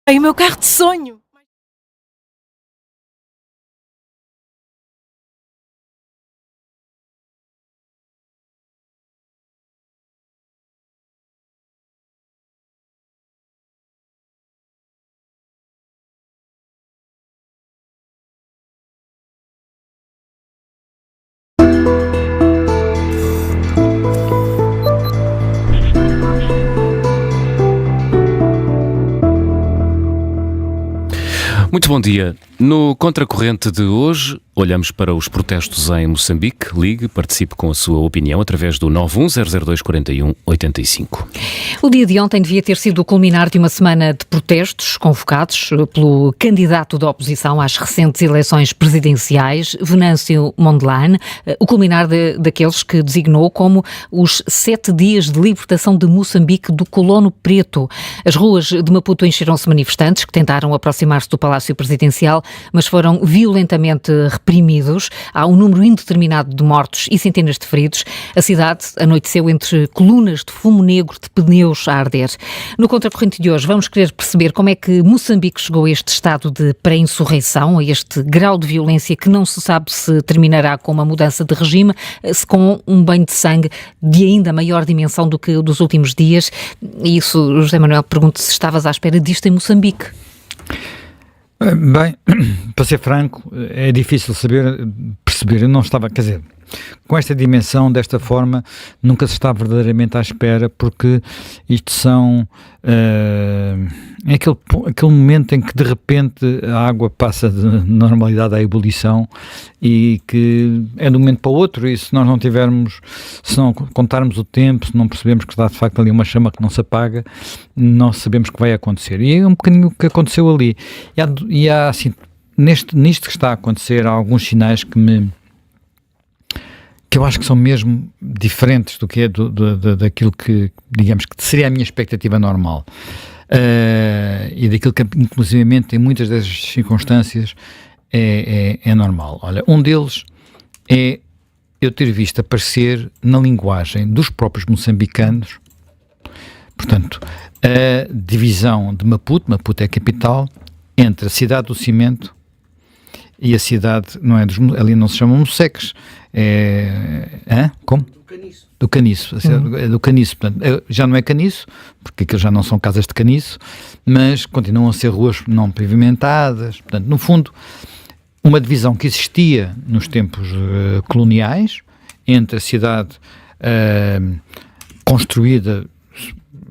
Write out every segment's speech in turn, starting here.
Ai, o meu carro de sonho! Muito bom dia. No Contracorrente de hoje, olhamos para os protestos em Moçambique. Ligue, participe com a sua opinião através do 910024185. O dia de ontem devia ter sido o culminar de uma semana de protestos convocados pelo candidato da oposição às recentes eleições presidenciais, Venâncio Mondlane, o culminar daqueles que designou como os 7 dias de libertação de Moçambique do colono preto. As ruas de Maputo encheram-se manifestantes que tentaram aproximar-se do Palácio Presidencial, mas foram violentamente reprimidos. Há um número indeterminado de mortos e centenas de feridos. A cidade anoiteceu entre colunas de fumo negro de pneus a arder. No Contracorrente de hoje vamos querer perceber como é que Moçambique chegou a este estado de pré-insurreição, a este grau de violência que não se sabe se terminará com uma mudança de regime, se com um banho de sangue de ainda maior dimensão do que o dos últimos dias. E isso, José Manuel, pergunto se estavas à espera disto em Moçambique. Bem, para ser franco, é difícil perceber, eu não estava, quer dizer, com esta dimensão, desta forma, nunca se está verdadeiramente à espera, porque isto é aquele momento em que de repente a água passa de normalidade à ebulição e que é de um momento para o outro, e se nós não tivermos, se não contarmos o tempo, se não percebemos que está de facto ali uma chama que não se apaga, não sabemos o que vai acontecer. E é um bocadinho o que aconteceu ali. E há assim, nisto que está a acontecer, há alguns sinais que eu acho que são mesmo diferentes do que é daquilo que, digamos, que seria a minha expectativa normal. E daquilo que, inclusivamente, em muitas das circunstâncias, é normal. Olha, um deles é eu ter visto aparecer na linguagem dos próprios moçambicanos, portanto, a divisão de Maputo é a capital, entre a cidade do cimento e a cidade, não é ali não se chamam Moceques, como? Do Caniço, é do Caniço, portanto, já não é Caniço, porque aquilo já não são casas de caniço, mas continuam a ser ruas não pavimentadas, portanto, no fundo, uma divisão que existia nos tempos coloniais, entre a cidade construída,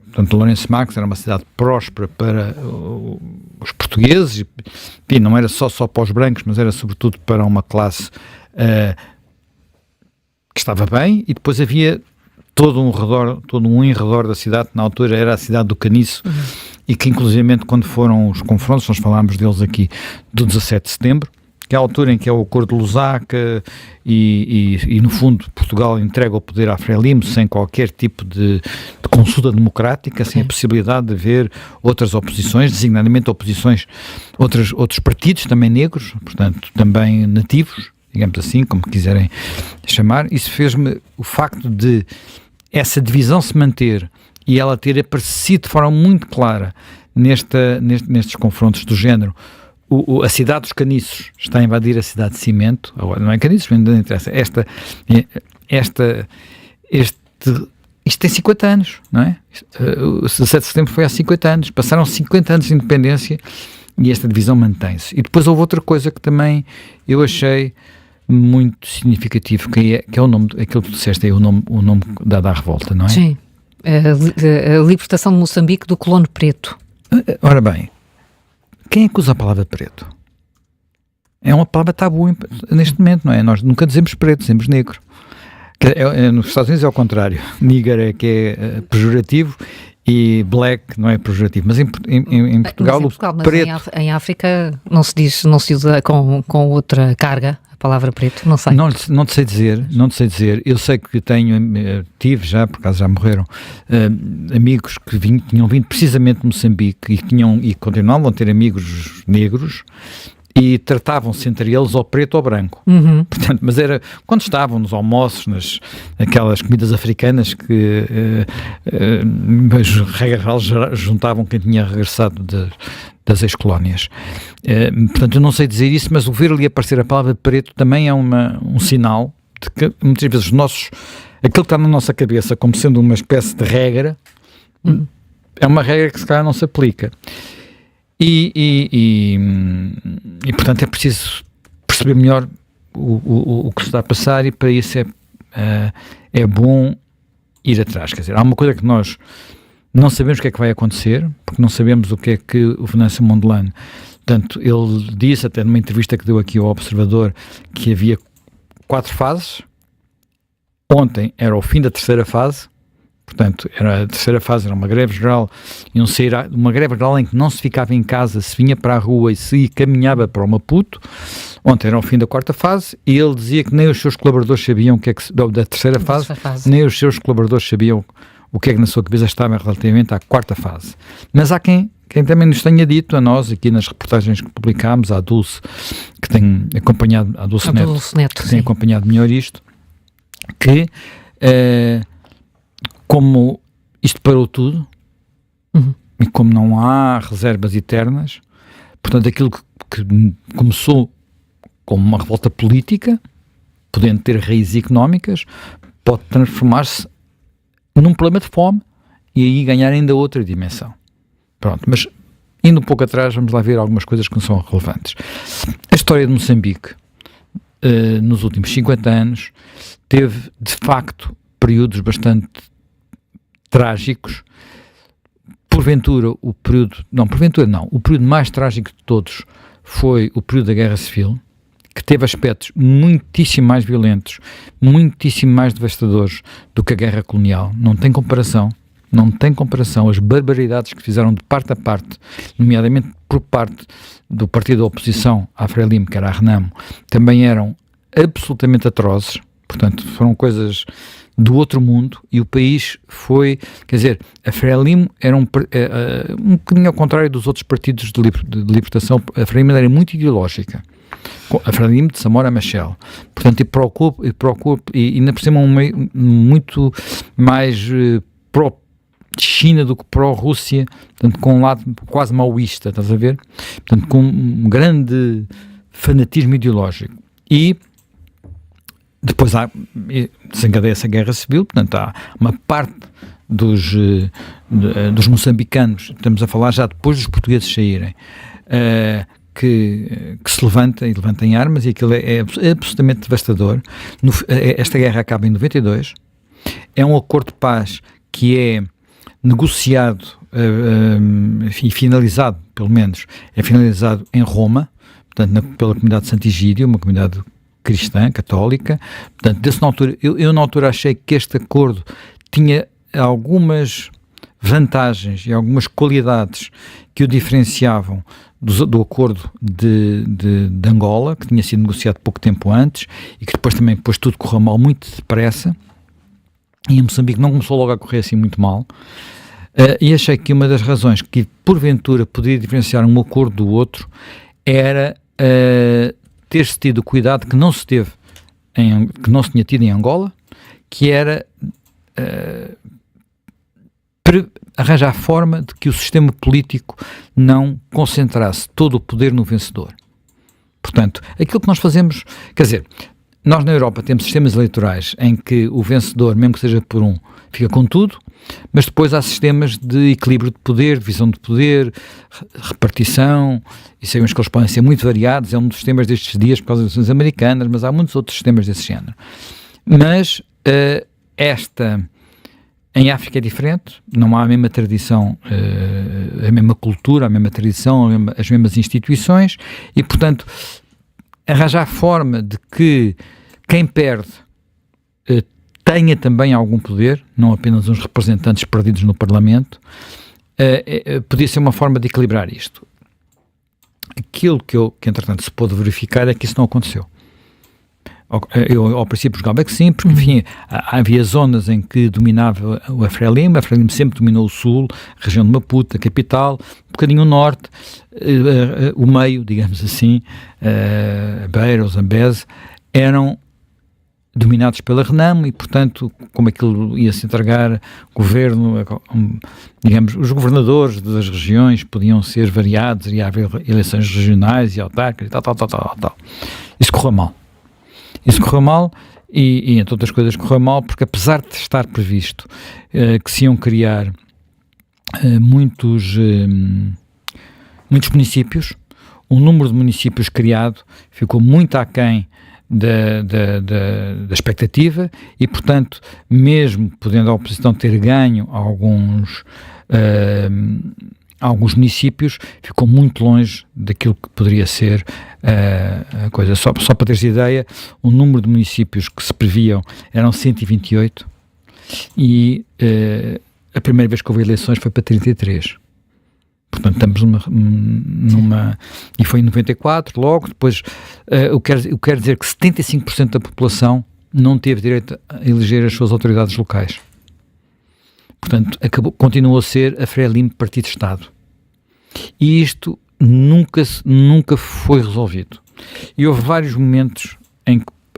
portanto, Lourenço Marques era uma cidade próspera para os portugueses, e não era só para os brancos, mas era sobretudo para uma classe que estava bem, e depois havia todo um em redor da cidade, que na altura era a cidade do Caniço, e que inclusivamente quando foram os confrontos, nós falámos deles aqui, do 17 de setembro, que é a altura em que é o Acordo de Lusaka e no fundo Portugal entrega o poder à Frelimo sem qualquer tipo de consulta democrática, sem a possibilidade de haver outras oposições, designadamente outros partidos também negros, portanto também nativos, digamos assim, como quiserem chamar. Isso fez-me o facto de essa divisão se manter e ela ter aparecido de forma muito clara nestes confrontos do género. A cidade dos caniços está a invadir a cidade de cimento, agora não é caniços, mas não interessa. Isto tem 50 anos, não é? O 17 de setembro foi há 50 anos, passaram 50 anos de independência e esta divisão mantém-se. E depois houve outra coisa que também eu achei muito significativo, que é o nome, aquilo que tu disseste, é o nome dado à revolta, não é? Sim, a libertação de Moçambique do colono preto. Ora bem, quem é que usa a palavra preto? É uma palavra tabu neste momento, não é? Nós nunca dizemos preto, dizemos negro. Nos Estados Unidos é ao contrário. Nigger é que é pejorativo e black não é pejorativo. Mas em Portugal, mas preto... em África não se usa com outra carga a palavra preto, não sei. Não te sei dizer. Eu sei que tive já, por acaso já morreram, amigos que tinham vindo precisamente de Moçambique e continuavam a ter amigos negros e tratavam-se entre eles ao preto ou ao branco. Portanto, mas era quando estavam nos almoços, naquelas comidas africanas que regra geral juntavam quem tinha regressado das ex-colónias. Portanto, eu não sei dizer isso, mas o ver ali aparecer a palavra preto também é um sinal de que muitas vezes aquilo que está na nossa cabeça como sendo uma espécie de regra, é uma regra que se calhar não se aplica. E portanto é preciso perceber melhor o que se está a passar, e para isso é bom ir atrás. Quer dizer, há uma coisa que nós não sabemos o que é que vai acontecer, porque não sabemos o que é que o Venâncio Mondlane, portanto, ele disse até numa entrevista que deu aqui ao Observador que havia 4 fases. Ontem era o fim da 3ª fase, portanto, a 3ª fase era uma greve geral, uma greve geral em que não se ficava em casa, se vinha para a rua e se caminhava para o Maputo. Ontem era o fim da 4ª fase, e ele dizia que nem os seus colaboradores sabiam o que é que da 3ª fase, nem os seus colaboradores sabiam o que é que na sua cabeça estava relativamente à 4ª fase. Mas há quem também nos tenha dito, a nós, aqui nas reportagens que publicámos, à Dulce, que tem acompanhado, a Dulce Neto, que tem acompanhado melhor isto, que como isto parou tudo, e como não há reservas eternas, portanto aquilo que começou como uma revolta política, podendo ter raízes económicas, pode transformar-se num problema de fome e aí ganhar ainda outra dimensão. Pronto, mas indo um pouco atrás, vamos lá ver algumas coisas que não são relevantes. A história de Moçambique, nos últimos 50 anos, teve de facto períodos bastante trágicos. O período mais trágico de todos foi o período da Guerra Civil, que teve aspectos muitíssimo mais violentos, muitíssimo mais devastadores do que a guerra colonial. Não tem comparação. As barbaridades que fizeram de parte a parte, nomeadamente por parte do partido da oposição à Frelimo, que era a Renamo, também eram absolutamente atrozes. Portanto, foram coisas do outro mundo, e o país foi, quer dizer, a Frelimo era um bocadinho ao contrário dos outros partidos de libertação. A Frelimo era muito ideológica. A Frelimo de Samora Machel, portanto, e ainda por cima um meio muito mais pró-China do que pró-Rússia, portanto, com um lado quase maoísta, estás a ver? Portanto, com um grande fanatismo ideológico. E depois desencadeia essa guerra civil, portanto, há uma parte dos moçambicanos, estamos a falar já depois dos portugueses saírem, que se levanta em armas, e aquilo é absolutamente devastador. Esta guerra acaba em 92, é um acordo de paz que é negociado e finalizado, pelo menos, é finalizado em Roma, portanto, pela comunidade de Sant'Egidio, uma comunidade cristã, católica. Portanto, eu na altura achei que este acordo tinha algumas vantagens e algumas qualidades que o diferenciavam do acordo de Angola, que tinha sido negociado pouco tempo antes, e que depois tudo correu mal muito depressa, e em Moçambique não começou logo a correr assim muito mal, e achei que uma das razões que porventura poderia diferenciar um acordo do outro era ter-se tido cuidado que não se tinha tido em Angola, que era arranjar forma de que o sistema político não concentrasse todo o poder no vencedor. Portanto, aquilo que nós fazemos, quer dizer, nós na Europa temos sistemas eleitorais em que o vencedor, mesmo que seja por um, fica com tudo, mas depois há sistemas de equilíbrio de poder, divisão de poder, repartição, e sabemos que eles podem ser muito variados. É um dos sistemas destes dias por causa das eleições americanas, mas há muitos outros sistemas desse género. Mas em África é diferente, não há a mesma tradição, a mesma cultura, a mesma tradição, as mesmas instituições, e, portanto, arranjar forma de que quem perde tenha também algum poder, não apenas uns representantes perdidos no Parlamento, podia ser uma forma de equilibrar isto. Aquilo que entretanto se pôde verificar é que isso não aconteceu. Eu ao princípio jogava que sim, porque enfim, havia zonas em que dominava a Frelimo sempre dominou o sul, a região de Maputo, a capital, um bocadinho o norte, o meio, digamos assim, Beira, o Zambeze, eram dominados pela Renamo, e, portanto, como aquilo ia-se entregar, governo, digamos, os governadores das regiões podiam ser variados, ia haver eleições regionais e autárquicas, tal. Isso correu mal, e entre outras coisas correu mal, porque apesar de estar previsto que se iam criar muitos municípios, o número de municípios criado ficou muito aquém da expectativa, e, portanto, mesmo podendo a oposição ter ganho alguns municípios, ficou muito longe daquilo que poderia ser a coisa. Só para teres ideia, o número de municípios que se previam eram 128, e a primeira vez que houve eleições foi para 33. Portanto, estamos numa... E foi em 94, logo depois... eu quero dizer que 75% da população não teve direito a eleger as suas autoridades locais. Portanto, continuou a ser a Frelimo Partido de Estado. E isto nunca foi resolvido. E houve vários momentos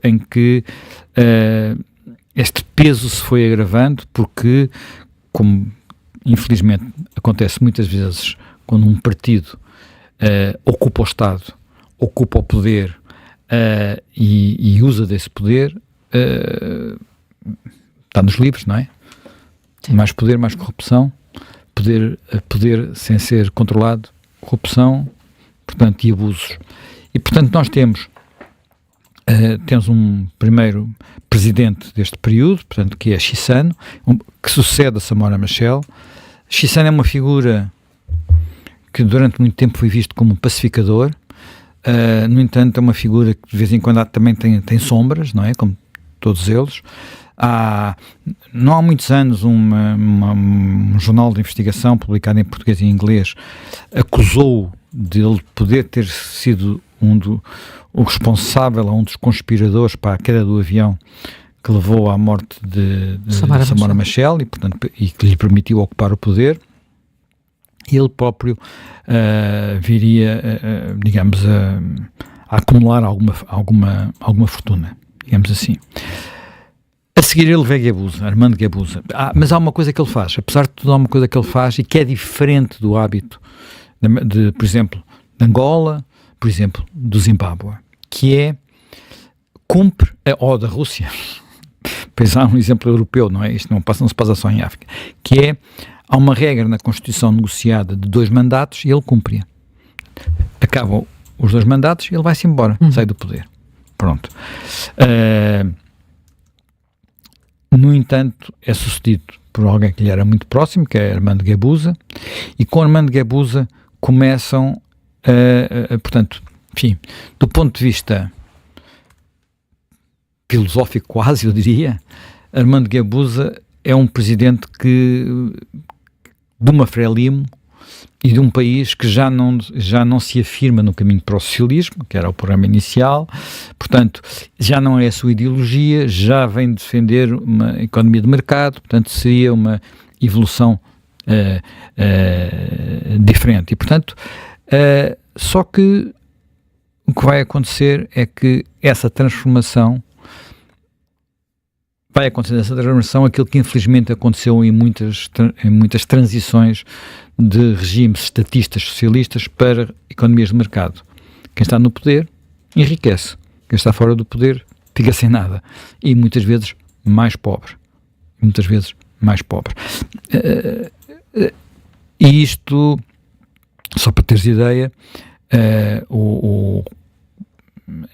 em que este peso se foi agravando, porque, como infelizmente acontece muitas vezes quando um partido ocupa o Estado, ocupa o poder e usa desse poder, está nos livros, não é? Sim. Mais poder, mais corrupção, poder sem ser controlado, corrupção, portanto, e abusos. E, portanto, nós temos um primeiro presidente deste período, portanto, que é Chissano, que sucede a Samora Machel. Chissano é uma figura que durante muito tempo foi visto como um pacificador, no entanto é uma figura que de vez em quando também tem sombras, não é? Como todos eles. Não há muitos anos um jornal de investigação publicado em português e em inglês acusou de ele poder ter sido o responsável, um dos conspiradores para a queda do avião que levou à morte de Samora Machel, e, portanto, e que lhe permitiu ocupar o poder. Ele próprio viria, digamos, a acumular alguma fortuna, digamos assim. A seguir ele vê Armando Guebuza. Mas há uma coisa que ele faz, apesar de tudo, há uma coisa que ele faz e que é diferente do hábito, por exemplo, de Angola, por exemplo, do Zimbábue, que é cumpre, ou da Rússia, pois há um exemplo europeu, não é? Isto não se passa só em África, que é, há uma regra na Constituição negociada de 2 mandatos e ele cumpre. Acabam os 2 mandatos e ele vai-se embora, sai do poder. Pronto. No entanto, é sucedido por alguém que lhe era muito próximo, que é Armando Guebuza, e com Armando Guebuza começam, portanto, enfim, do ponto de vista filosófico quase, eu diria, Armando Guebuza é um presidente de uma Frelimo e de um país que já não se afirma no caminho para o socialismo, que era o programa inicial, portanto, já não é a sua ideologia, já vem defender uma economia de mercado, portanto, seria uma evolução diferente. E, portanto, só que o que vai acontecer é que essa transformação vai acontecer aquilo que infelizmente aconteceu em muitas transições de regimes estatistas socialistas para economias de mercado. Quem está no poder enriquece, quem está fora do poder fica sem nada, e muitas vezes mais pobre. E isto, só para teres ideia,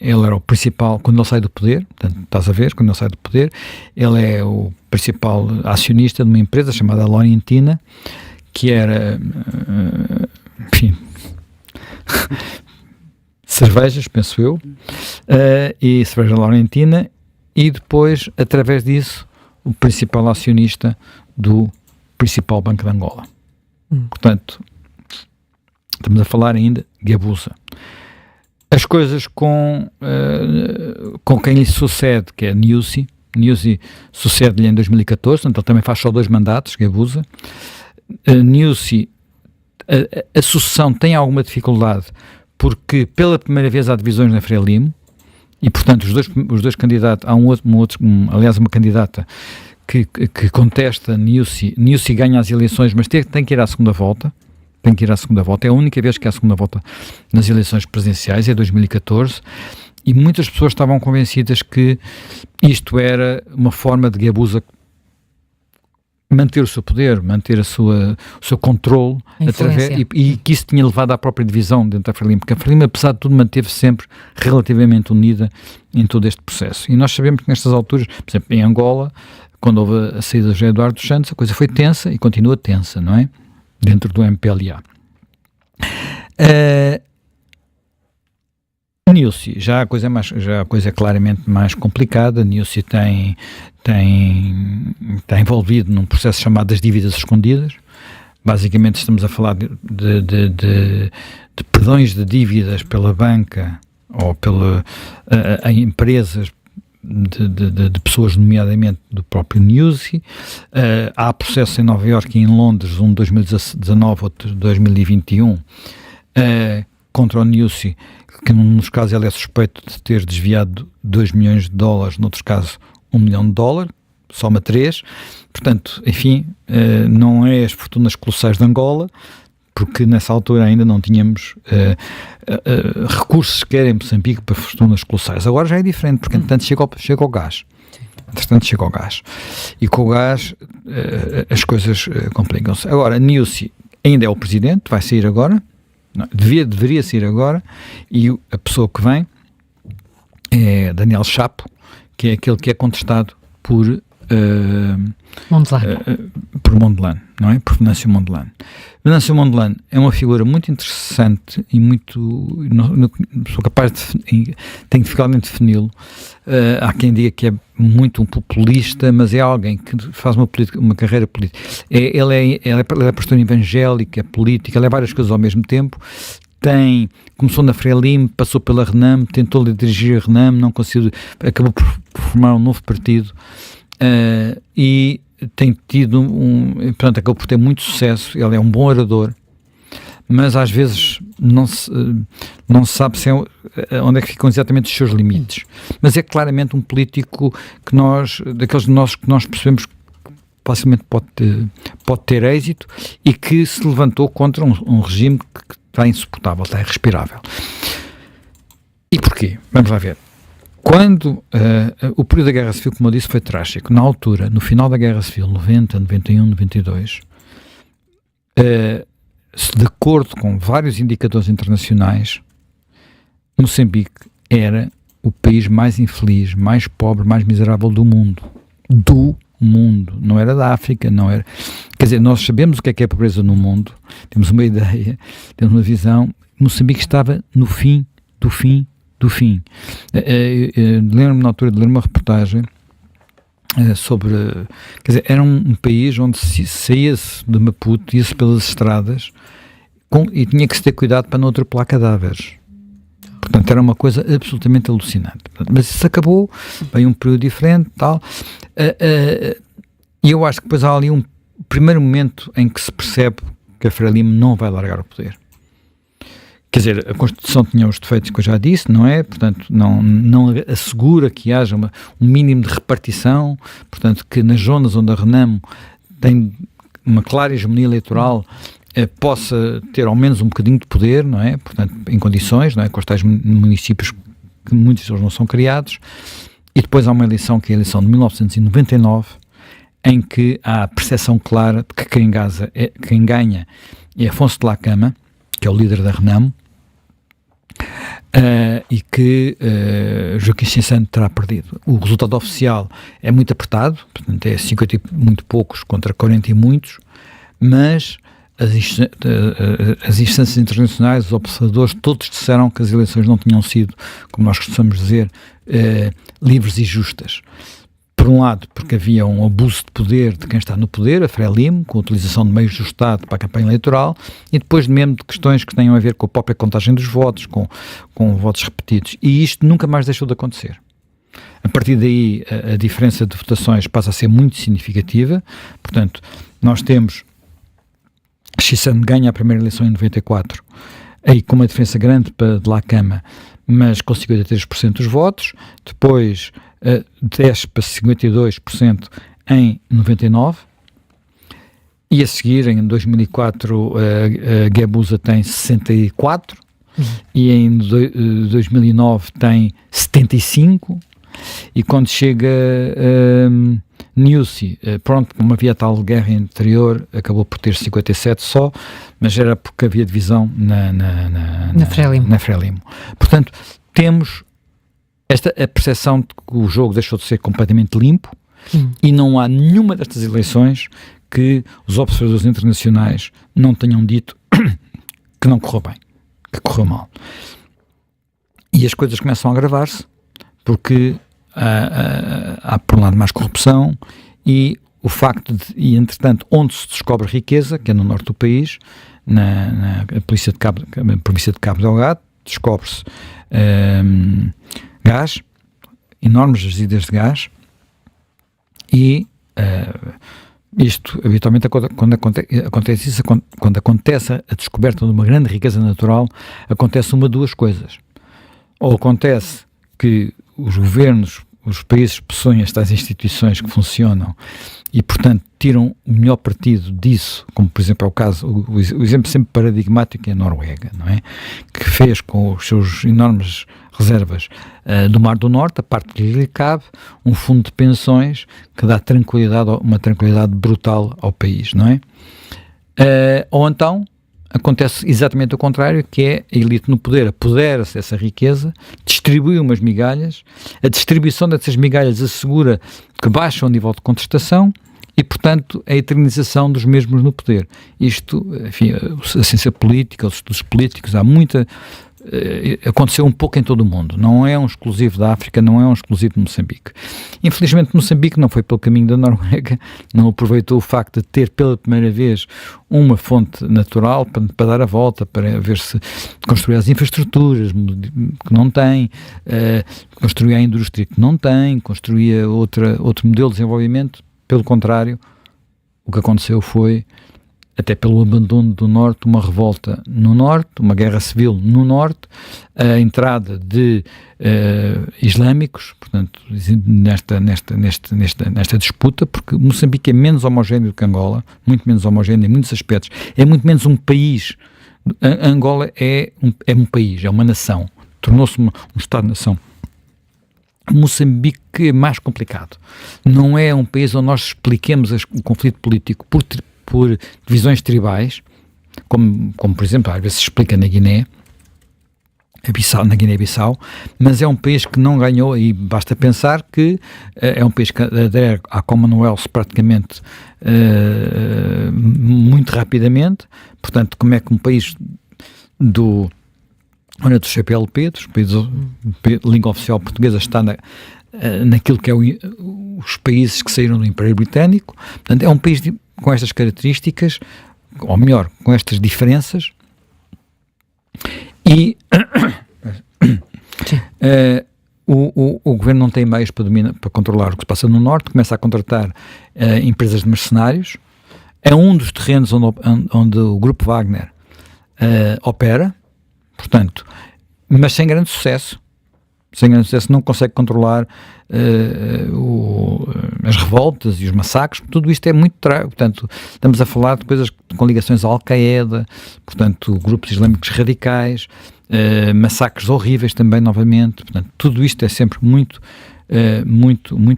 ele era o principal, quando ele sai do poder, portanto, estás a ver, quando ele sai do poder, ele é o principal acionista de uma empresa chamada Laurentina, que era, enfim, cervejas, penso eu, e cerveja Laurentina, e depois, através disso, o principal acionista do principal Banco de Angola. Portanto, estamos a falar ainda de Guebuza. As coisas com quem lhe sucede, que é Nyusi sucede-lhe em 2014, portanto ele também faz só 2 mandatos, Guebuza. Nyusi, a sucessão tem alguma dificuldade, porque pela primeira vez há divisões na Frelimo, E, portanto, os dois candidatos, há aliás, uma candidata que contesta Nyusi ganha as eleições, mas tem que ir à segunda volta. É a única vez que há a segunda volta nas eleições presidenciais, é 2014, e muitas pessoas estavam convencidas que isto era uma forma de Guebuza manter o seu poder, manter o seu controle, e que isso tinha levado à própria divisão dentro da Frelimo, porque a Frelimo, apesar de tudo, manteve-se sempre relativamente unida em todo este processo. E nós sabemos que nestas alturas, por exemplo, em Angola, quando houve a saída de José Eduardo dos Santos, a coisa foi tensa e continua tensa, não é? Dentro do MPLA. Nyusi, já a coisa é claramente mais complicada. Nyusi está envolvido num processo chamado das dívidas escondidas. Basicamente estamos a falar de perdões de dívidas pela banca ou a empresas de pessoas, nomeadamente do próprio Nyusi. Há processos em Nova Iorque e em Londres, um de 2019, outro de 2021, contra o Nyusi, que nos casos ele é suspeito de ter desviado 2 milhões de dólares, noutros casos 1 milhão de dólares, soma 3. Portanto, enfim, não é as fortunas colossais de Angola, porque nessa altura ainda não tínhamos recursos sequer em Moçambique para fortunas colossais. Agora já é diferente, porque entretanto chega o gás. E com o gás as coisas complicam-se. Agora, Nyusi ainda é o presidente, vai sair agora, deveria sair agora, e a pessoa que vem é Daniel Chapo, que é aquele que é contestado por Mondlane, não é? Por Venâncio Mondlane. Venâncio Mondlane é uma figura muito interessante e sou capaz tenho dificuldade em defini-lo. Há quem diga que é muito um populista, mas é alguém que faz uma carreira política. Ele é pastor evangélico, é político, ele é várias coisas ao mesmo tempo. Começou na Frelimo, passou pela Renam, tentou dirigir a Renam, não conseguiu, acabou por formar um novo partido. E tem tido portanto, acabou por ter muito sucesso. Ele é um bom orador, mas às vezes não se sabe onde é que ficam exatamente os seus limites. Mas é claramente um político daqueles de nós que nós percebemos que facilmente pode ter êxito, e que se levantou contra um regime que está insuportável, está irrespirável. E porquê? Vamos lá ver. Quando o período da Guerra Civil, como eu disse, foi trágico. Na altura, no final da Guerra Civil, 90, 91, 92, de acordo com vários indicadores internacionais, Moçambique era o país mais infeliz, mais pobre, mais miserável do mundo. Não era da África, não era... Quer dizer, nós sabemos o que é a pobreza no mundo, temos uma ideia, temos uma visão. Moçambique estava no fim do fim. Lembro-me na altura de ler uma reportagem sobre... Quer dizer, era um país onde saía-se de Maputo, ia-se pelas estradas e tinha que se ter cuidado para não atropelar cadáveres. Portanto, era uma coisa absolutamente alucinante. Mas isso acabou, veio um período diferente, tal. E eu acho que depois há ali um primeiro momento em que se percebe que a Frelimo não vai largar o poder. Quer dizer, a Constituição tinha os defeitos que eu já disse, não é? Portanto, não assegura que haja um mínimo de repartição, portanto, que nas zonas onde a Renamo tem uma clara hegemonia eleitoral possa ter ao menos um bocadinho de poder, não é? Portanto, em condições, não é? Com os tais municípios que muitos deles não são criados. E depois há uma eleição, que é a eleição de 1999, em que há a percepção clara de que quem ganha é Afonso de Lacama, que é o líder da Renamo, e que Joaquim Chissano terá perdido. O resultado oficial é muito apertado, portanto é 50 e muito poucos contra 40 e muitos, mas as instâncias internacionais, os observadores, todos disseram que as eleições não tinham sido, como nós costumamos dizer, livres e justas. Por um lado, porque havia um abuso de poder de quem está no poder, a Frelimo, com a utilização de meios do Estado para a campanha eleitoral, e depois mesmo de questões que tenham a ver com a própria contagem dos votos, com votos repetidos. E isto nunca mais deixou de acontecer. A partir daí, a diferença de votações passa a ser muito significativa. Portanto, nós temos... Chissano ganha a primeira eleição em 94, aí com uma diferença grande para de Lacama, mas com 53% dos votos, depois desce para 52% em 99, e a seguir, em 2004, a Guebuza tem 64%, e em 2009 tem 75%, e quando chega Nyusi, pronto, como havia tal guerra interior, acabou por ter 57 só, mas era porque havia divisão na Frelimo. Portanto, temos a percepção de que o jogo deixou de ser completamente limpo, e não há nenhuma destas eleições que os observadores internacionais não tenham dito que não correu bem, que correu mal. E as coisas começam a agravar-se, porque há por um lado mais corrupção, e o facto e entretanto, onde se descobre riqueza, que é no norte do país, na província de Cabo Delgado, descobre-se gás, enormes jazidas de gás, e isto, habitualmente, quando acontece isso, quando acontece a descoberta de uma grande riqueza natural, acontece uma de duas coisas. Ou acontece que os governos, os países possuem estas instituições que funcionam e, portanto, tiram o melhor partido disso, como, por exemplo, é o caso, o exemplo sempre paradigmático é a Noruega, não é? Que fez com os seus enormes reservas do Mar do Norte, a parte que lhe cabe, um fundo de pensões que dá uma tranquilidade brutal ao país, não é? Ou então acontece exatamente o contrário, que é a elite no poder apodera-se dessa riqueza, distribui umas migalhas, a distribuição dessas migalhas assegura que baixa o nível de contestação e, portanto, a eternização dos mesmos no poder. Isto, enfim, a ciência política, os estudos políticos, há muita... aconteceu um pouco em todo o mundo, não é um exclusivo da África, não é um exclusivo de Moçambique. Infelizmente Moçambique não foi pelo caminho da Noruega, não aproveitou o facto de ter pela primeira vez uma fonte natural para dar a volta, para ver se construir as infraestruturas que não tem, construir a indústria que não tem, construir outro modelo de desenvolvimento. Pelo contrário, o que aconteceu foi, até pelo abandono do Norte, uma revolta no Norte, uma guerra civil no Norte, a entrada de islâmicos, portanto, nesta disputa, porque Moçambique é menos homogéneo do que Angola, muito menos homogéneo em muitos aspectos, é muito menos um país. Angola é um país, é uma nação, tornou-se um Estado-nação. Moçambique é mais complicado. Não é um país onde nós expliquemos o conflito político por divisões tribais, como por exemplo, às vezes se explica na Guiné-Bissau, mas é um país que não ganhou, e basta pensar que é um país que adere à Commonwealth praticamente muito rapidamente. Portanto, como é que um país do CPLP, dos países de língua oficial portuguesa, está naquilo que é os países que saíram do Império Britânico. Portanto, é um país com estas características, ou melhor, com estas diferenças, e o governo não tem meios para controlar o que se passa no Norte, começa a contratar empresas de mercenários. É um dos terrenos onde o Grupo Wagner opera, portanto, mas sem grande sucesso. Não consegue controlar as revoltas e os massacres. Tudo isto é muito portanto, estamos a falar de coisas com ligações à Al-Qaeda, portanto, grupos islâmicos radicais, massacres horríveis também, novamente. Portanto, tudo isto é sempre muito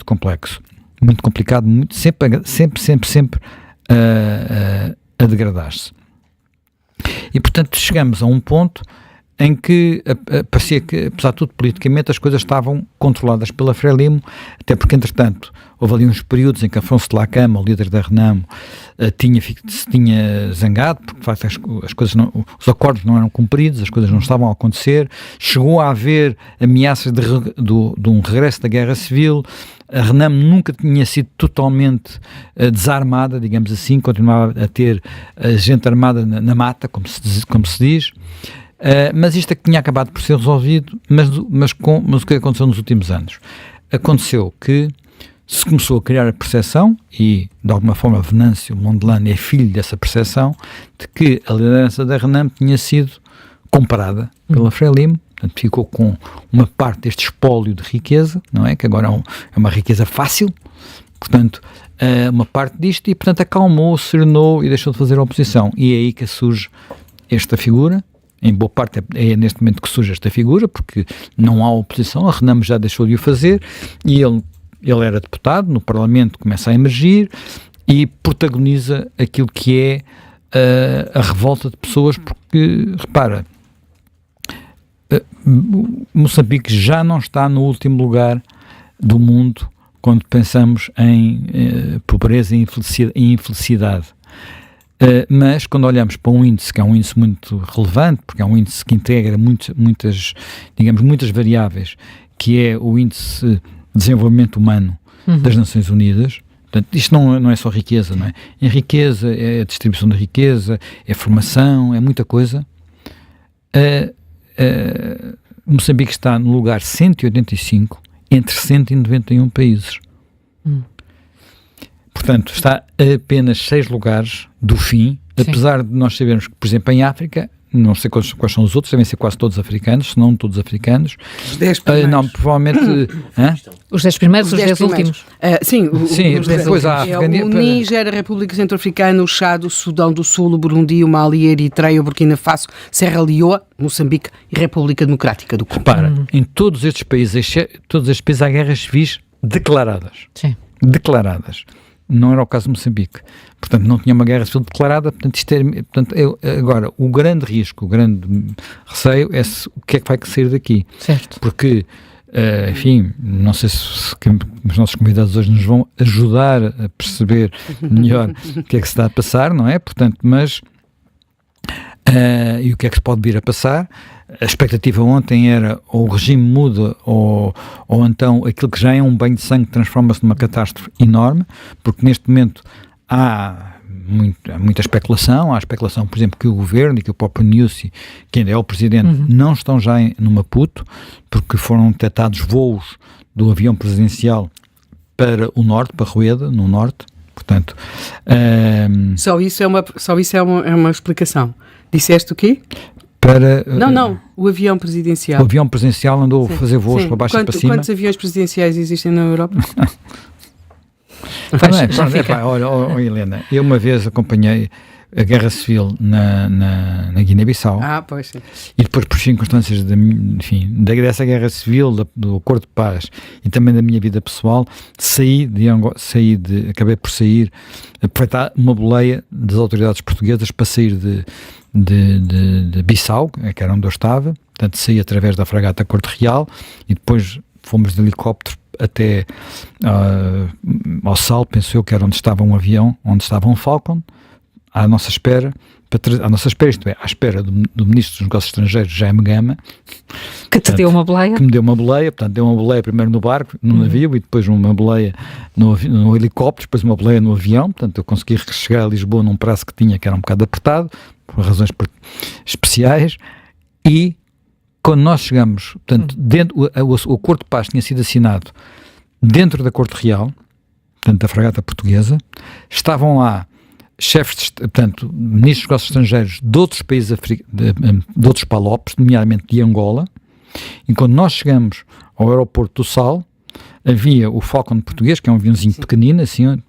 complexo, muito complicado, sempre a degradar-se. E, portanto, chegamos a um ponto em que parecia que, apesar de tudo, politicamente, as coisas estavam controladas pela Frelimo, até porque, entretanto, houve ali uns períodos em que Afonso de Lacama, o líder da Renamo, se tinha zangado, porque, de facto, os acordos não eram cumpridos, as coisas não estavam a acontecer, chegou a haver ameaças de um regresso da Guerra Civil. A Renamo nunca tinha sido totalmente desarmada, digamos assim, continuava a ter gente armada na mata, como se diz. Mas isto é que tinha acabado por ser resolvido, mas o que aconteceu nos últimos anos? Aconteceu que se começou a criar a percepção, e de alguma forma Venâncio Mondlane é filho dessa percepção, de que a liderança da Renamo tinha sido comprada pela Frelimo, portanto ficou com uma parte deste espólio de riqueza, não é? Que agora é uma riqueza fácil, portanto, uma parte disto, e portanto acalmou, serenou e deixou de fazer oposição. E é aí que surge esta figura. Em boa parte é neste momento que surge esta figura, porque não há oposição, a Renamo já deixou de o fazer, e ele era deputado, no Parlamento começa a emergir e protagoniza aquilo que é a revolta de pessoas, porque, repara, Moçambique já não está no último lugar do mundo quando pensamos em pobreza e infelicidade. Mas quando olhamos para um índice, que é um índice muito relevante, porque é um índice que integra muitas variáveis, que é o índice de desenvolvimento humano das Nações Unidas. Portanto, isto não é só riqueza, não é? É riqueza, é a distribuição da riqueza, é formação, é muita coisa. Moçambique está no lugar 185 entre 191 países. Portanto, está a apenas 6 lugares do fim, apesar de nós sabermos que, por exemplo, em África, não sei quais são os outros, devem ser quase todos africanos, se não todos africanos. Os 10 primeiros. Não, provavelmente... Os 10 primeiros, os 10 últimos. Sim, depois há o Níger, a República Centro-Africana, o Chad, o Sudão do Sul, o Burundi, o Mali, a Eritreia, o Burkina Faso, Serra Leoa, Moçambique e República Democrática do Congo. Repara, em todos estes países há guerras civis declaradas. Sim. Declaradas. Não era o caso de Moçambique. Portanto, não tinha uma guerra civil declarada. Agora, o grande risco, o grande receio é o que é que vai sair daqui. Certo. Porque, enfim, não sei se os nossos convidados hoje nos vão ajudar a perceber melhor o que é que se está a passar, não é? Portanto, mas... e o que é que se pode vir a passar? A expectativa ontem era ou o regime muda ou então aquilo que já é um banho de sangue transforma-se numa catástrofe enorme, porque neste momento há muita especulação. Há especulação, por exemplo, que o governo e que o próprio Nyusi, que ainda é o presidente, não estão já no Maputo, porque foram detectados voos do avião presidencial para o norte, para Rueda, no norte. Portanto, Só isso é uma explicação. Disseste o quê? Não, o avião presidencial. O avião presidencial andou a fazer voos para baixo e para cima. Quantos aviões presidenciais existem na Europa? Olha, Helena, eu uma vez acompanhei a Guerra Civil na Guiné-Bissau. Pois sim. E depois, por circunstâncias dessa Guerra Civil, do Acordo de Paz e também da minha vida pessoal, acabei por sair, aproveitar uma boleia das autoridades portuguesas para sair de Bissau, que era onde eu estava. Portanto, saí através da fragata Corte Real e depois fomos de helicóptero até ao Sal, penso eu, que era onde estava um avião, onde estava um Falcon, à nossa espera, isto é, à espera do Ministro dos Negócios Estrangeiros, Jaime Gama, que te deu uma boleia? Que me deu uma boleia. Portanto, deu uma boleia primeiro no barco, no navio, e depois uma boleia no helicóptero, depois uma boleia no avião. Portanto, eu consegui chegar a Lisboa num prazo que tinha, que era um bocado apertado, por razões especiais, e quando nós chegamos, portanto, o Acordo de Paz tinha sido assinado dentro da Corte Real, portanto, da fragata portuguesa, estavam lá chefes, portanto, ministros dos negócios estrangeiros de outros países de outros palopes, nomeadamente de Angola, e quando nós chegamos ao aeroporto do Sal, havia o Falcon português, que é um aviãozinho pequenino, assim,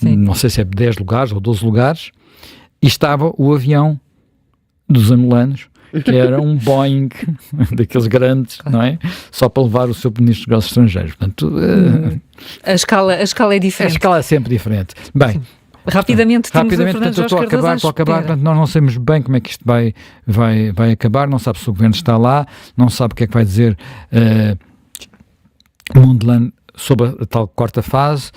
não sei se é 10 lugares ou 12 lugares, e estava o avião dos angolanos, que era um Boeing daqueles grandes, não é? Só para levar o seu ministro dos negócios estrangeiros. Portanto, a escala é diferente. A escala é sempre diferente. Bem, Rapidamente, portanto, estou a acabar, portanto, nós não sabemos bem como é que isto vai acabar, não sabe se o governo está lá, não sabe o que é que vai dizer Mondlane sobre a tal quarta fase,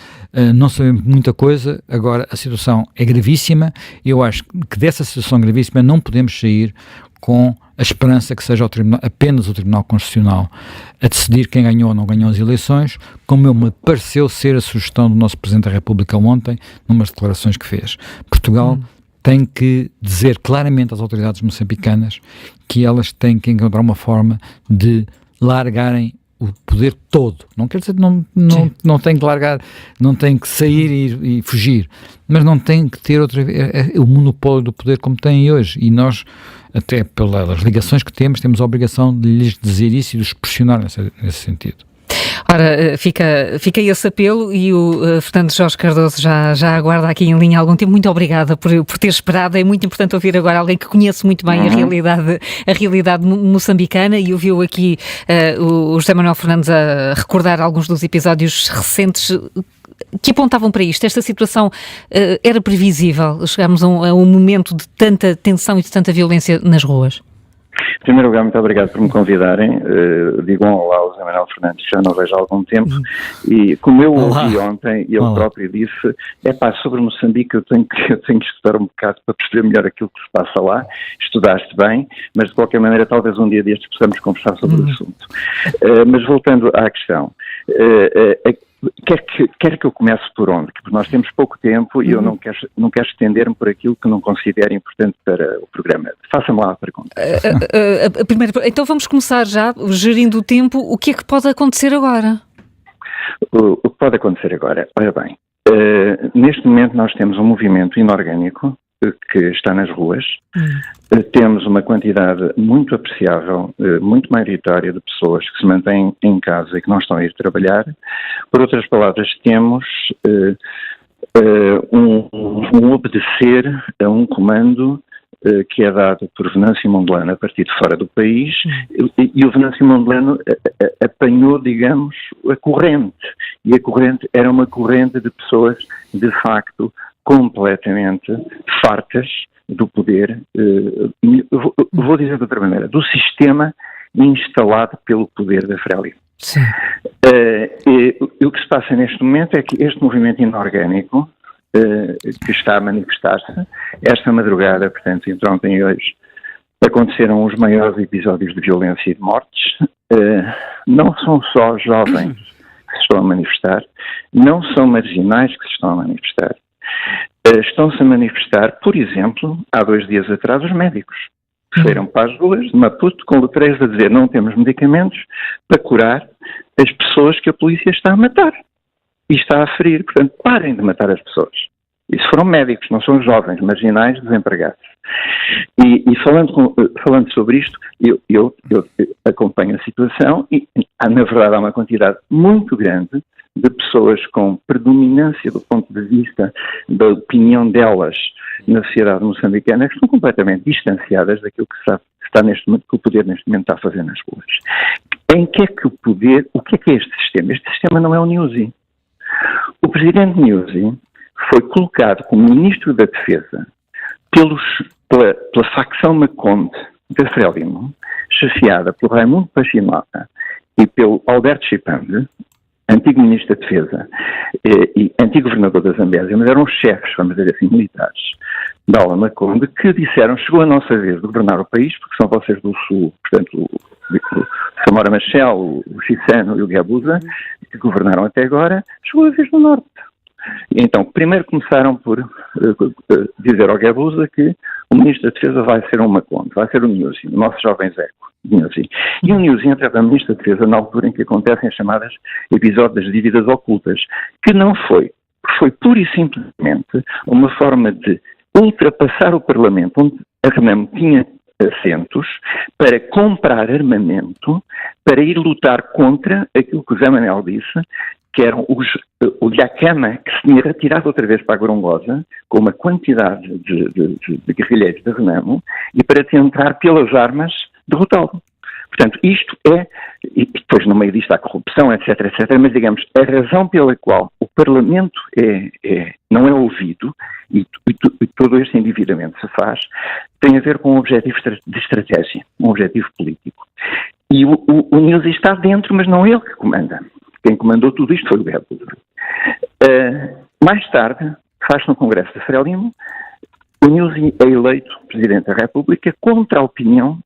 não sabemos muita coisa. Agora a situação é gravíssima, eu acho que dessa situação gravíssima não podemos sair com a esperança que seja apenas o Tribunal Constitucional a decidir quem ganhou ou não ganhou as eleições, como me pareceu ser a sugestão do nosso Presidente da República ontem, numas declarações que fez. Portugal tem que dizer claramente às autoridades moçambicanas que elas têm que encontrar uma forma de largarem o poder todo. Não quer dizer que não tem que largar, não tem que sair e fugir, mas não tem que ter o monopólio do poder como tem hoje. E nós, até pelas ligações que temos a obrigação de lhes dizer isso e de os pressionar nesse sentido. Ora, fica esse apelo e o Fernando Jorge Cardoso já aguarda aqui em linha há algum tempo. Muito obrigada por ter esperado. É muito importante ouvir agora alguém que conhece muito bem a realidade moçambicana, e ouviu aqui o José Manuel Fernandes a recordar alguns dos episódios recentes que apontavam para isto. Esta situação era previsível? Chegámos a um momento de tanta tensão e de tanta violência nas ruas? Em primeiro lugar, muito obrigado por me convidarem. Digo um olá ao José Manuel Fernandes, já não vejo há algum tempo. E como eu ouvi ontem, e ele próprio disse, sobre Moçambique eu tenho que estudar um bocado para perceber melhor aquilo que se passa lá. Estudaste bem, mas de qualquer maneira talvez um dia destes possamos conversar sobre o assunto. Mas voltando à questão, quer que eu comece por onde? Porque nós temos pouco tempo e eu não quero estender-me por aquilo que não considero importante para o programa. Faça-me lá a pergunta. Então vamos começar já, gerindo o tempo. O que é que pode acontecer agora? O que pode acontecer agora? Olha bem, neste momento nós temos um movimento inorgânico que está nas ruas. Temos uma quantidade muito apreciável, muito maioritária de pessoas que se mantêm em casa e que não estão a ir trabalhar. Por outras palavras, temos um obedecer a um comando que é dado por Venâncio Mondlane a partir de fora do país, e o Venâncio Mondlane apanhou, digamos, a corrente. E a corrente era uma corrente de pessoas, de facto, completamente fartas do poder, vou dizer de outra maneira, do sistema instalado pelo poder da Frélimo. O que se passa neste momento é que este movimento inorgânico que está a manifestar-se, esta madrugada, portanto, entre ontem e hoje, aconteceram os maiores episódios de violência e de mortes. Não são só jovens que se estão a manifestar, não são marginais que se estão a manifestar. Estão-se a manifestar, por exemplo, há 2 dias atrás, os médicos que saíram para as ruas de Maputo com letreiros a dizer não temos medicamentos para curar as pessoas que a polícia está a matar e está a ferir. Portanto, parem de matar as pessoas. Isso foram médicos, não são jovens, marginais, desempregados. E falando sobre isto, eu acompanho a situação e, na verdade, há uma quantidade muito grande de pessoas com predominância do ponto de vista da opinião delas na sociedade moçambicana que estão completamente distanciadas daquilo que está neste momento, que o poder neste momento está a fazer nas ruas. Em que é que o que é este sistema? Este sistema não é o Nyusi. O presidente Nyusi foi colocado como ministro da Defesa pela facção Maconde da Frélimo, chefiada por Raimundo Pachimota e pelo Alberto Chipande, antigo ministro da Defesa e antigo governador da Zambésia, mas eram chefes, vamos dizer assim, militares da ala Maconde, que disseram, chegou a nossa vez de governar o país, porque são vocês do Sul, portanto, o Samora Machel, o Chissano e o Guebuza, que governaram até agora, chegou a vez do Norte. Então, primeiro começaram por dizer ao Guebuza que o Ministro da Defesa vai ser um Maconde, vai ser o Nyusi, o nosso jovem Zeco, Nyusi. E o Nyusi entra para o Ministro da Defesa na altura em que acontecem as chamadas episódios das dívidas ocultas, que não foi pura e simplesmente uma forma de ultrapassar o Parlamento, onde a Renamo tinha assentos, para comprar armamento, para ir lutar contra aquilo que o Zé Manuel disse, que eram o Yacama, que se tinha retirado outra vez para a Gorongosa, com uma quantidade de guerrilheiros da Renamo, e para tentar, pelas armas, derrotá-lo. Portanto, isto é, e depois no meio disto há corrupção, etc, mas digamos, a razão pela qual o Parlamento não é ouvido e todo este endividamento se faz, tem a ver com um objetivo de estratégia, um objetivo político. E o Nyusi está dentro, mas não é ele que comanda. Quem comandou tudo isto foi o Guebuza. Mais tarde, faz-se no Congresso de Frélimo, o Nyusi é eleito Presidente da República contra a opinião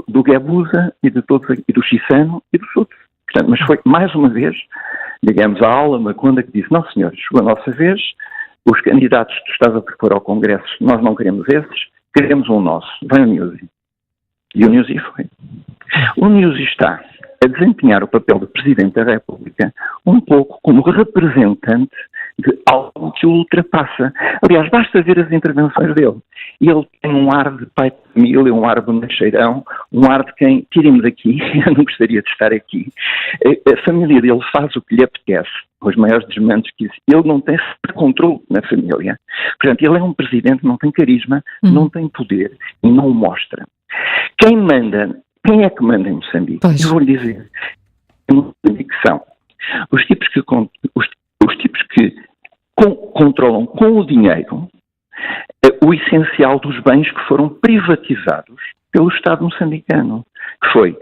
do Guebuza e do Chissano e dos outros. Portanto, mas foi, mais uma vez, digamos, a ala Maconde que disse, não senhores, chegou a nossa vez, os candidatos que tu estás a propor ao Congresso, nós não queremos esses, queremos um nosso, vem o Nyusi. E o Nyusi foi. O Nyusi está a desempenhar o papel de Presidente da República um pouco como representante de algo que o ultrapassa. Aliás, basta ver as intervenções dele. Ele tem um ar de pai de família, um ar bonacheirão, um ar de quem, tirem-me daqui, eu não gostaria de estar aqui. A família dele faz o que lhe apetece, com os maiores desmandos que existe. Ele não tem controle na família. Portanto, ele é um presidente que não tem carisma, não tem poder e não o mostra. Quem é que manda em Moçambique? Pois. Eu vou lhe dizer. Em Moçambique são os tipos que controlam com o dinheiro o essencial dos bens que foram privatizados pelo Estado moçambicano, que foi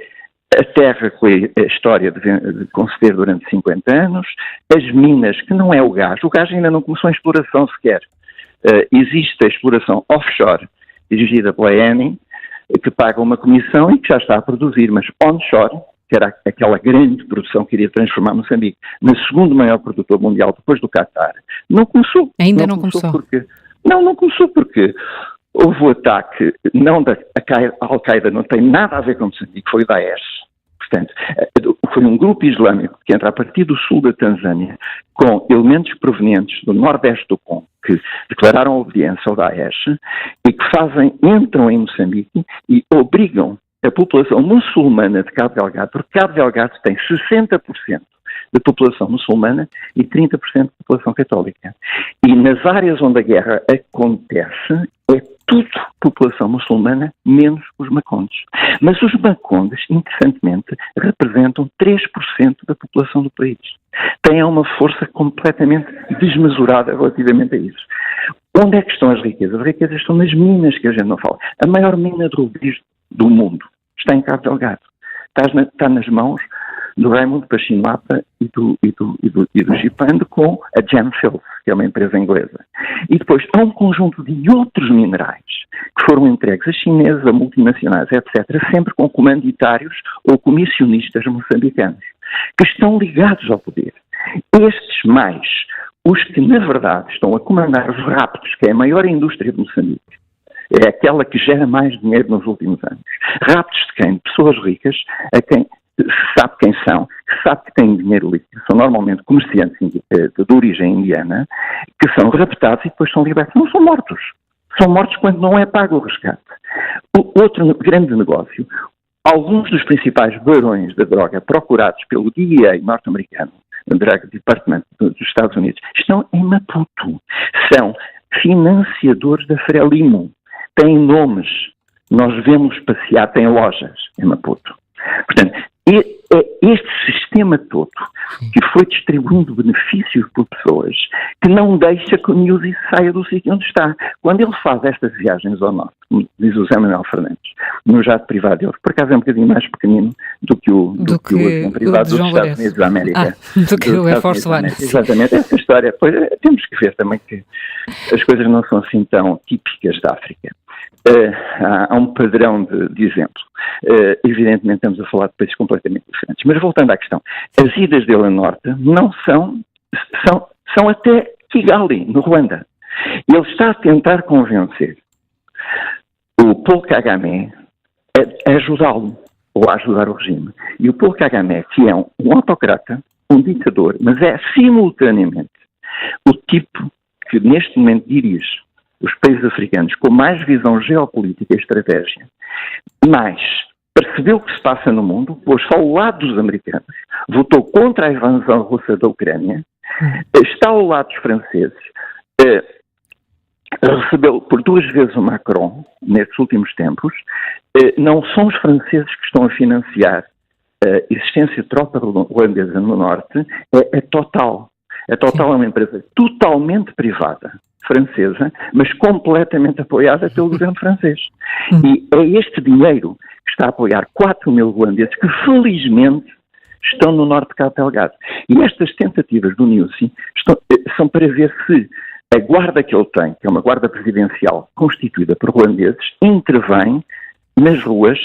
a terra que a história de conceder durante 50 anos, as minas, que não é o gás ainda não começou a exploração sequer. Existe a exploração offshore, dirigida pela Eni, que paga uma comissão e que já está a produzir, mas onshore, que era aquela grande produção que iria transformar Moçambique no segundo maior produtor mundial depois do Qatar, não começou. Ainda não começou. Não começou porque houve o ataque, não da Al-Qaeda, não tem nada a ver com Moçambique, foi o Daesh. Portanto, foi um grupo islâmico que entra a partir do sul da Tanzânia com elementos provenientes do nordeste do Congo, que declararam obediência ao Daesh e que entram em Moçambique e obrigam a população muçulmana de Cabo Delgado, porque Cabo Delgado tem 60% da população muçulmana e 30% da população católica. E nas áreas onde a guerra acontece, é tudo população muçulmana, menos os macondes. Mas os macondes, interessantemente, representam 3% da população do país. Têm uma força completamente desmesurada relativamente a isso. Onde é que estão as riquezas? As riquezas estão nas minas que a gente não fala. A maior mina de rubis do mundo está em Cabo Delgado. Está nas mãos do Raimundo Pachinapa e do Chipando com a Gemfields, que é uma empresa inglesa. E depois há um conjunto de outros minerais que foram entregues a chineses, a multinacionais, etc., sempre com comanditários ou comissionistas moçambicanos, que estão ligados ao poder. Estes mais os que, na verdade, estão a comandar os raptos, que é a maior indústria de Moçambique, é aquela que gera mais dinheiro nos últimos anos. Raptos de quem? De pessoas ricas, a quem se sabe quem são, que sabe que têm dinheiro líquido, são normalmente comerciantes de origem indiana, que são raptados e depois são libertos. Não são mortos. São mortos quando não é pago o resgate. Outro grande negócio, alguns dos principais barões da droga procurados pelo DEA norte-americano, o Drug Department dos Estados Unidos, estão em Maputo. São financiadores da Frelimo. Têm nomes. Nós vemos passear, têm lojas em Maputo. Portanto, é este sistema todo que foi distribuindo benefícios por pessoas que não deixa que o Nyusi saia do sítio onde está. Quando ele faz estas viagens ao norte, como diz o Zé Manuel Fernandes, no jato privado dele, por acaso é um bocadinho mais pequenino do que o avião privado dos Estados Unidos da América. Do que o Air Force One. Exatamente, essa história. Pois, temos que ver também que as coisas não são assim tão típicas da África. Há um padrão de exemplo. Evidentemente estamos a falar de países completamente diferentes. Mas voltando à questão, as idas dele a norte não são até Kigali, no Ruanda. Ele está a tentar convencer o Paul Kagame a ajudá-lo, ou a ajudar o regime. E o Paul Kagame, que é um autocrata, um ditador, mas é simultaneamente o tipo que neste momento dirige os países africanos com mais visão geopolítica e estratégia, mas percebeu o que se passa no mundo, pôs ao lado dos americanos, votou contra a invasão russa da Ucrânia, está ao lado dos franceses, recebeu por 2 vezes o Macron nestes últimos tempos. Não são os franceses que estão a financiar a existência de tropa holandesa no norte, é Total. A Total é uma empresa totalmente privada, francesa, mas completamente apoiada pelo governo francês. E é este dinheiro que está a apoiar 4 mil ruandeses que, felizmente, estão no norte de Cabo Delgado. E estas tentativas do Nyusi são para ver se a guarda que ele tem, que é uma guarda presidencial constituída por ruandeses, intervém nas ruas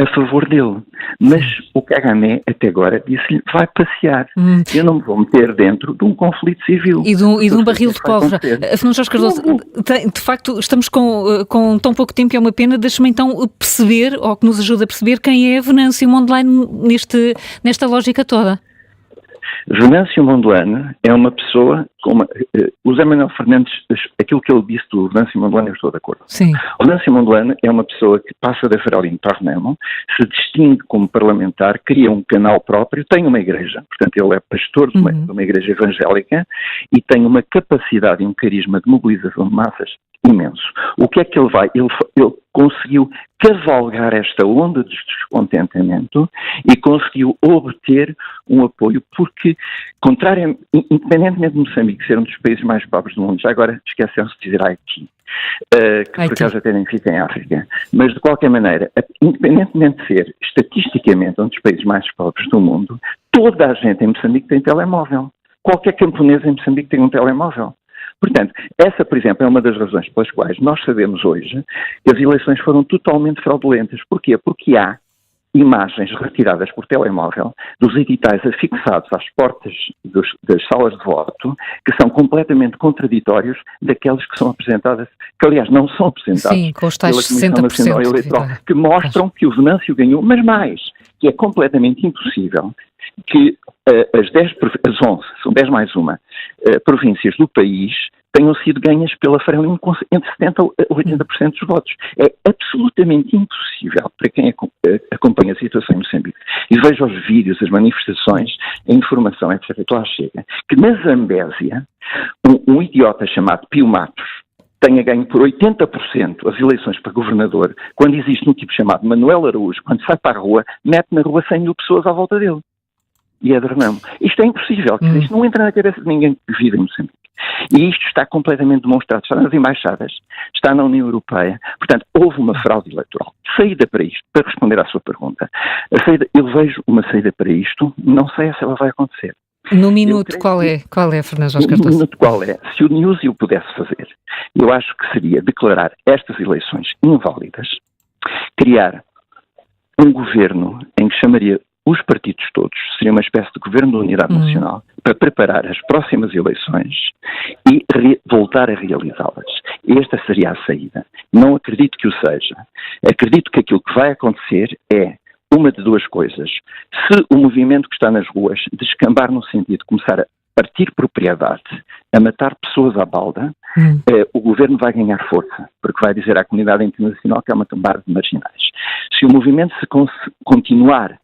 a favor dele. Mas o Kagame, até agora, disse-lhe, vai passear. Eu não me vou meter dentro de um conflito civil. E de um barril de pólvora. Fernando Jorge Cardoso, de facto, estamos com tão pouco tempo e é uma pena. Deixe-me então perceber, ou que nos ajude a perceber, quem é Venâncio Mondlane nesta lógica toda. Venâncio Mondlane é uma pessoa o José Manuel Fernandes, aquilo que ele disse do Venâncio Mondlane, eu estou de acordo. Sim. O Venâncio Mondlane é uma pessoa que passa da Frelimo para a Renamo, se distingue como parlamentar, cria um canal próprio, tem uma igreja, portanto ele é pastor de uma igreja evangélica e tem uma capacidade e um carisma de mobilização de massas imenso. O que é que ele vai? Ele conseguiu cavalgar esta onda de descontentamento e conseguiu obter um apoio porque, independentemente de Moçambique ser um dos países mais pobres do mundo, já agora esqueceram-se de dizer Haiti, que por acaso até nem fica em África, mas de qualquer maneira, independentemente de ser estatisticamente um dos países mais pobres do mundo, toda a gente em Moçambique tem telemóvel. Qualquer camponês em Moçambique tem um telemóvel. Portanto, essa, por exemplo, é uma das razões pelas quais nós sabemos hoje que as eleições foram totalmente fraudulentas. Porquê? Porque há imagens retiradas por telemóvel dos editais afixados às portas das salas de voto que são completamente contraditórios daquelas que são apresentadas, que aliás não são apresentadas Sim, com os tais pela Comissão Nacional Eleitoral, que mostram que o Venâncio ganhou, mas mais, que é completamente impossível que as 11, são 10 mais uma, províncias do país tenham sido ganhas pela Frelimo com entre 70% a 80% dos votos. É absolutamente impossível para quem acompanha a situação em Moçambique e veja os vídeos, as manifestações, a informação, etc. Que lá chega, que na Zambésia, um idiota chamado Pio Matos tenha ganho por 80% as eleições para governador, quando existe um tipo chamado Manuel Araújo, quando sai para a rua, mete na rua 100 mil pessoas à volta dele. E é de Renamo. Isto é impossível, isto não entra na cabeça de ninguém que vive em Moçambique. E isto está completamente demonstrado, está nas embaixadas, está na União Europeia. Portanto, houve uma fraude eleitoral. Saída para isto, para responder à sua pergunta, eu vejo uma saída para isto, não sei se ela vai acontecer. No minuto, qual é, Fernando Jorge Cardoso? No minuto, qual é? Se o Newsy o pudesse fazer, eu acho que seria declarar estas eleições inválidas, criar um governo em que chamaria os partidos todos, seria uma espécie de governo da unidade nacional, para preparar as próximas eleições e voltar a realizá-las. Esta seria a saída. Não acredito que o seja. Acredito que aquilo que vai acontecer é uma de duas coisas. Se o movimento que está nas ruas descambar no sentido de começar a partir propriedade, a matar pessoas à balda, o governo vai ganhar força, porque vai dizer à comunidade internacional que é uma tombada de marginais. Se o movimento se continuar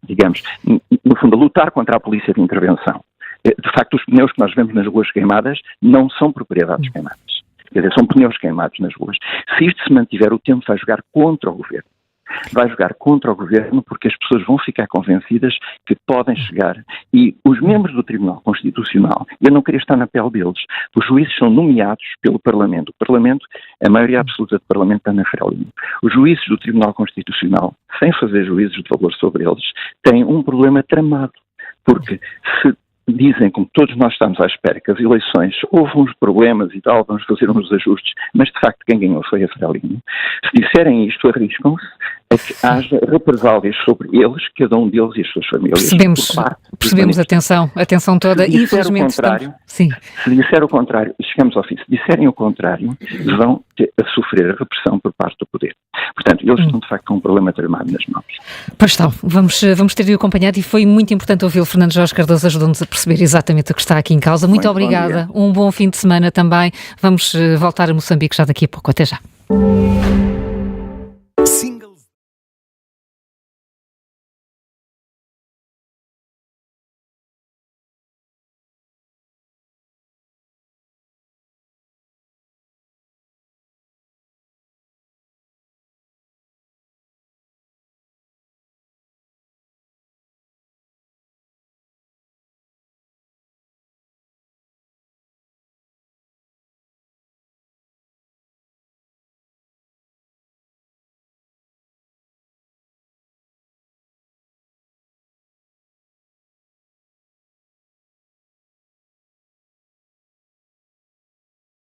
digamos, no fundo, a lutar contra a polícia de intervenção. De facto, os pneus que nós vemos nas ruas queimadas não são propriedades queimadas. Quer dizer, são pneus queimados nas ruas. Se isto se mantiver, o tempo vai jogar contra o governo. Vai jogar contra o governo porque as pessoas vão ficar convencidas que podem chegar e os membros do Tribunal Constitucional, eu não queria estar na pele deles, os juízes são nomeados pelo Parlamento. O Parlamento, a maioria absoluta do Parlamento está na Frelimo. Os juízes do Tribunal Constitucional, sem fazer juízos de valor sobre eles, têm um problema tramado, porque se dizem, como todos nós estamos à espera, que as eleições houve uns problemas e tal, vamos fazer uns ajustes, mas de facto quem ganhou foi a Frelimo. Se disserem isto, arriscam-se a que haja represálias sobre eles, cada um deles e as suas famílias. Percebemos a tensão toda e infelizmente se disser o contrário, chegamos ao fim, se disserem o contrário, vão a sofrer a repressão por parte do poder. Portanto, eles estão de facto com um problema tramado nas mãos. Pois estão, vamos ter-lhe acompanhado e foi muito importante ouvir o Fernando Jorge Cardoso ajudando-nos a perceber exatamente o que está aqui em causa. Muito obrigada, um bom fim de semana também. Vamos voltar a Moçambique já daqui a pouco. Até já.